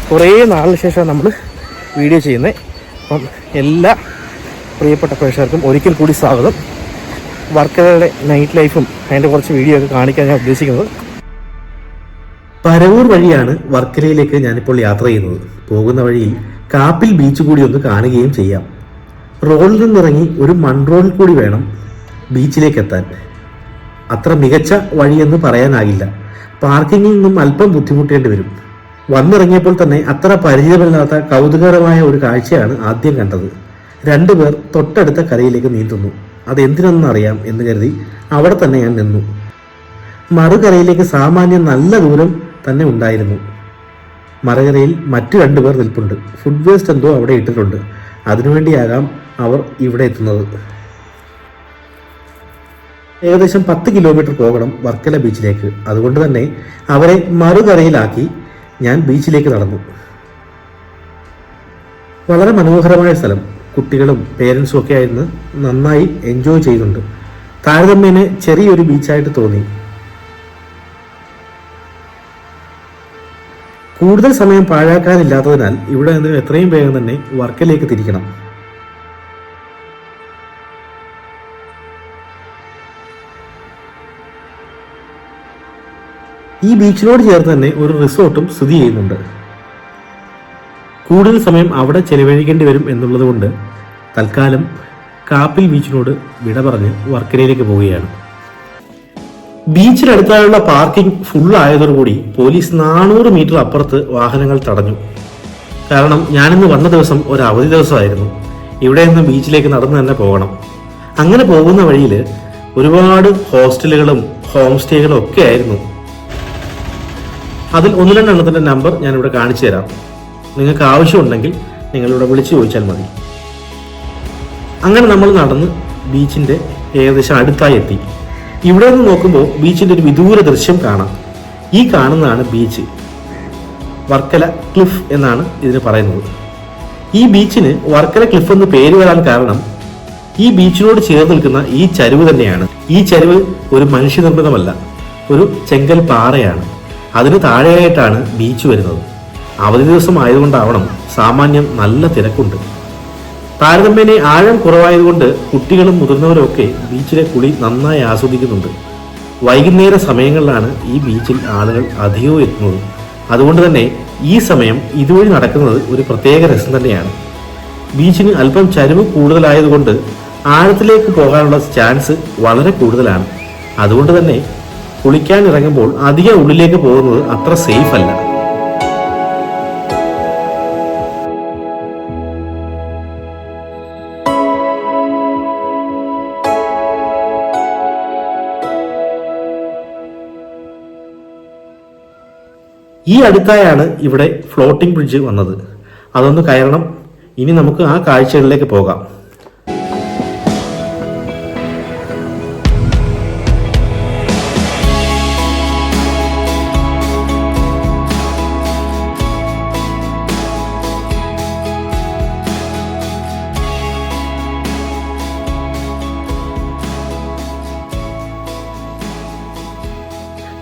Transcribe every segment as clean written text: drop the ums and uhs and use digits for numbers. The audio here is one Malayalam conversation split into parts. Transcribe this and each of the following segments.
കുറേ നാളിന് ശേഷം നമ്മൾ വീഡിയോ ചെയ്യുന്നത്. അപ്പം എല്ലാ പ്രിയപ്പെട്ട പ്രേക്ഷകർക്കും ഒരിക്കൽ കൂടി സ്വാഗതം. വർക്കലയുടെ നൈറ്റ് ലൈഫും അതിൻ്റെ കുറച്ച് വീഡിയോ ഒക്കെ കാണിക്കാൻ ഞാൻ ഉദ്ദേശിക്കുന്നത്. പരവൂർ വഴിയാണ് വർക്കലയിലേക്ക് ഞാനിപ്പോൾ യാത്ര ചെയ്യുന്നത്. പോകുന്ന വഴിയിൽ കാപ്പിൽ ബീച്ച് കൂടി ഒന്ന് കാണുകയും ചെയ്യാം. റോഡിൽ നിന്നിറങ്ങി ഒരു മൺറോഡിൽ കൂടി വേണം ബീച്ചിലേക്ക് എത്താൻ. അത്ര മികച്ച വഴിയെന്ന് പറയാനാകില്ല. പാർക്കിങ്ങിൽ നിന്നും അല്പം ബുദ്ധിമുട്ടേണ്ടി വരും. വന്നിറങ്ങിയപ്പോൾ തന്നെ അത്ര പരിചയമില്ലാത്ത കൗതുകകരമായ ഒരു കാഴ്ചയാണ് ആദ്യം കണ്ടത്. രണ്ടുപേർ തൊട്ടടുത്ത കരയിലേക്ക് നീന്തുന്നു. അതെന്തിനെന്നറിയാം എന്ന് കരുതി അവിടെ തന്നെ ഞാൻ നിന്നു. മറുകരയിലേക്ക് സാമാന്യം നല്ല ദൂരം തന്നെ ഉണ്ടായിരുന്നു. മറുകരയിൽ മറ്റു രണ്ടുപേർ നിൽപ്പുണ്ട്. ഫുഡ് വേസ്റ്റ് എന്തോ അവിടെ ഇട്ടിട്ടുണ്ട്. അതിനുവേണ്ടിയാകാം അവർ ഇവിടെ എത്തുന്നത്. ഏകദേശം 10 കിലോമീറ്റർ പോകണം വർക്കല ബീച്ചിലേക്ക്. അതുകൊണ്ട് തന്നെ അവരെ മറുകരയിലാക്കി ഞാൻ ബീച്ചിലേക്ക് നടന്നു. വളരെ മനോഹരമായ സ്ഥലം. കുട്ടികളും പേരൻസും ഒക്കെ ആയിരുന്നു നന്നായി എൻജോയ് ചെയ്യുന്നുണ്ട്. താരതമ്യേന ചെറിയൊരു ബീച്ചായിട്ട് തോന്നി. കൂടുതൽ സമയം പാഴാക്കാനില്ലാത്തതിനാൽ ഇവിടെ നിന്ന് എത്രയും വേഗം തന്നെ വർക്കലേക്ക് തിരിക്കണം. ഈ ബീച്ചിനോട് ചേർന്ന് തന്നെ ഒരു റിസോർട്ടും സ്ഥിതി ചെയ്യുന്നുണ്ട്. കൂടുതൽ സമയം അവിടെ ചെലവഴിക്കേണ്ടി വരും എന്നുള്ളത് കൊണ്ട് തൽക്കാലം കാപ്പിൽ ബീച്ചിനോട് വിട പറഞ്ഞ് വർക്കലയിലേക്ക് പോവുകയാണ്. ബീച്ചിനടുത്തായുള്ള പാർക്കിംഗ് ഫുൾ ആയതോടുകൂടി പോലീസ് 400 മീറ്റർ അപ്പുറത്ത് വാഹനങ്ങൾ തടഞ്ഞു. കാരണം ഞാനിന്ന് വന്ന ദിവസം ഒരു അവധി ദിവസമായിരുന്നു. ഇവിടെ നിന്ന് ബീച്ചിലേക്ക് നടന്നു തന്നെ പോകണം. അങ്ങനെ പോകുന്ന വഴിയിൽ ഒരുപാട് ഹോസ്റ്റലുകളും ഹോം സ്റ്റേകളും ഒക്കെ ആയിരുന്നു. അതിൽ 1-2 എണ്ണത്തിൻ്റെ നമ്പർ ഞാനിവിടെ കാണിച്ചു തരാം. നിങ്ങൾക്ക് ആവശ്യമുണ്ടെങ്കിൽ നിങ്ങളിവിടെ വിളിച്ചു ചോദിച്ചാൽ മതി. അങ്ങനെ നമ്മൾ നടന്ന് ബീച്ചിൻ്റെ ഏകദേശം അടുത്തായി എത്തി. ഇവിടെ നിന്ന് നോക്കുമ്പോൾ ബീച്ചിൻ്റെ ഒരു വിദൂര ദൃശ്യം കാണാം. ഈ കാണുന്നതാണ് ബീച്ച്. വർക്കല ക്ലിഫ് എന്നാണ് ഇതിന് പറയുന്നത്. ഈ ബീച്ചിന് വർക്കല ക്ലിഫ് എന്ന് പേര് വരാൻ കാരണം ഈ ബീച്ചിനോട് ചേർന്ന് നിൽക്കുന്ന ഈ ചരിവ് തന്നെയാണ്. ഈ ചരിവ് ഒരു മനുഷ്യനിർമ്മിതമല്ല, ഒരു ചെങ്കൽ പാറയാണ്. അതിന് താഴെയായിട്ടാണ് ബീച്ച് വരുന്നത്. അവധി ദിവസം ആയതുകൊണ്ടാവണം സാമാന്യം നല്ല തിരക്കുണ്ട്. താരതമ്യേന ആഴം കുറവായതുകൊണ്ട് കുട്ടികളും മുതിർന്നവരും ഒക്കെ ബീച്ചിലെ കുളി നന്നായി ആസ്വദിക്കുന്നുണ്ട്. വൈകുന്നേര സമയങ്ങളിലാണ് ഈ ബീച്ചിൽ ആളുകൾ അധികവും എത്തുന്നത്. അതുകൊണ്ട് തന്നെ ഈ സമയം ഇതുവഴി നടക്കുന്നത് ഒരു പ്രത്യേക രസം തന്നെയാണ്. ബീച്ചിന് അല്പം ചരിവ് കൂടുതലായതുകൊണ്ട് ആഴത്തിലേക്ക് പോകാനുള്ള ചാൻസ് വളരെ കൂടുതലാണ്. അതുകൊണ്ട് തന്നെ കുളിക്കാൻ ഇറങ്ങുമ്പോൾ അധികം ഉള്ളിലേക്ക് പോകുന്നത് അത്ര സേഫ് അല്ല. ഈ അടുത്തായാണ് ഇവിടെ ഫ്ലോട്ടിംഗ് ബ്രിഡ്ജ് വന്നത്. അതൊന്ന് കയറണം. ഇനി നമുക്ക് ആ കാഴ്ചകളിലേക്ക് പോകാം.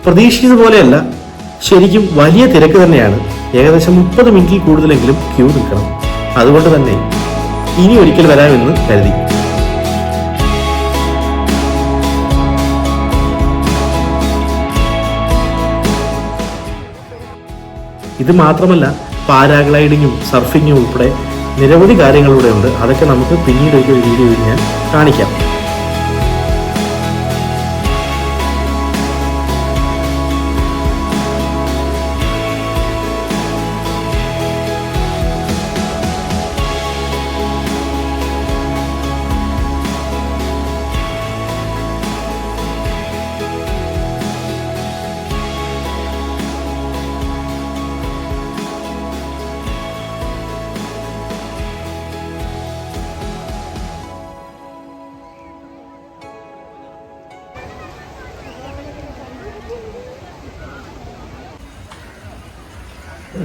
പ്രതീക്ഷിച്ചതുപോലെയല്ല, ശരിക്കും വലിയ തിരക്ക് തന്നെയാണ്. ഏകദേശം 30 മിനിറ്റിൽ കൂടുതലെങ്കിലും ക്യൂ നിൽക്കണം. അതുകൊണ്ട് തന്നെ ഇനി ഒരിക്കൽ വരാമെന്ന് കരുതി. ഇത് മാത്രമല്ല, പാരാഗ്ലൈഡിങ്ങും സർഫിങ്ങും ഉൾപ്പെടെ നിരവധി കാര്യങ്ങളിലൂടെ ഉണ്ട്. അതൊക്കെ നമുക്ക് പിന്നീട് ഒരു വീഡിയോയിൽ ഞാൻ കാണിക്കാം.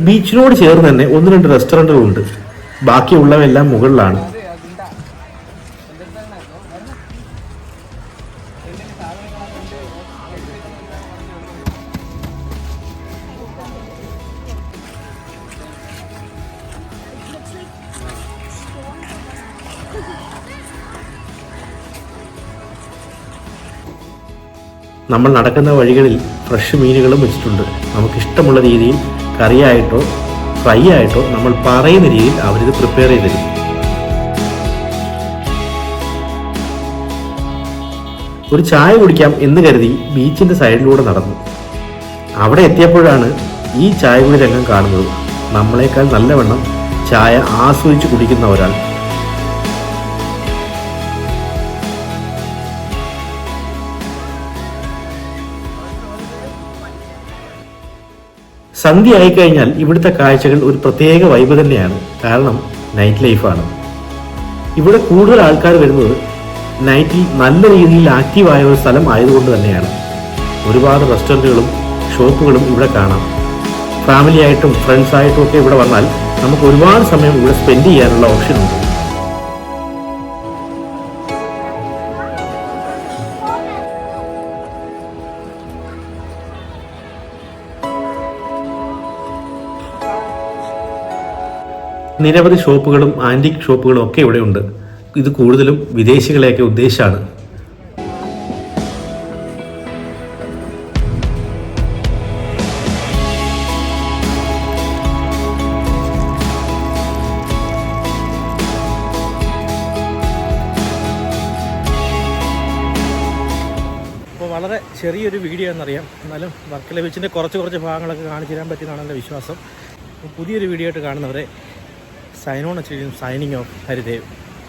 ബീച്ചിനോട് ചേർന്ന് തന്നെ 1-2 റെസ്റ്റോറൻറ്റുകളുണ്ട്. ബാക്കിയുള്ളവയെല്ലാം മുകളിലാണ്. നമ്മൾ നടക്കുന്ന വഴികളിൽ ഫ്രഷ് മീനുകളും വെച്ചിട്ടുണ്ട്. നമുക്കിഷ്ടമുള്ള രീതിയിൽ കറിയായിട്ടോ ഫ്രൈ ആയിട്ടോ നമ്മൾ പറയുന്ന രീതിയിൽ അവരിത് പ്രിപ്പയർ ചെയ്ത് തരും. ഒരു ചായ കുടിക്കാം എന്ന് കരുതി ബീച്ചിൻ്റെ സൈഡിലൂടെ നടന്നു. അവിടെ എത്തിയപ്പോഴാണ് ഈ ചായ കുടി രംഗം കാണുന്നത്. നമ്മളെക്കാൾ നല്ലവണ്ണം ചായ ആസ്വദിച്ച് കുടിക്കുന്ന ഒരാൾ. സന്ധ്യ ആയിക്കഴിഞ്ഞാൽ ഇവിടുത്തെ കാഴ്ചകൾ ഒരു പ്രത്യേക വൈബ് തന്നെയാണ്. കാരണം നൈറ്റ് ലൈഫാണ്. ഇവിടെ കൂടുതൽ ആൾക്കാർ വരുന്നത് നൈറ്റിൽ നല്ല രീതിയിൽ ആക്റ്റീവായ ഒരു സ്ഥലം ആയതുകൊണ്ട് തന്നെയാണ്. ഒരുപാട് റെസ്റ്റോറൻറ്റുകളും ഷോപ്പുകളും ഇവിടെ കാണാം. ഫാമിലി ആയിട്ടും ഫ്രണ്ട്സായിട്ടും ഒക്കെ ഇവിടെ വന്നാൽ നമുക്ക് ഒരുപാട് സമയം ഇവിടെ സ്പെൻഡ് ചെയ്യാനുള്ള ഓപ്ഷനുണ്ട്. നിരവധി ഷോപ്പുകളും ആൻറ്റിക് ഷോപ്പുകളും ഒക്കെ ഇവിടെയുണ്ട്. ഇത് കൂടുതലും വിദേശികളെയൊക്കെ ഉദ്ദേശിച്ചാണ്. അപ്പോൾ വളരെ ചെറിയൊരു വീഡിയോ എന്നറിയാം, എന്നാലും വർക്കല ബീച്ചിൻ്റെ കുറച്ച് ഭാഗങ്ങളൊക്കെ കാണിച്ചു തരാൻ പറ്റിയതാണ് എൻ്റെ വിശ്വാസം. പുതിയൊരു വീഡിയോ ആയിട്ട് കാണുന്നവരെ സൈനിങ് ഓഫ് ഹരിദേവ്.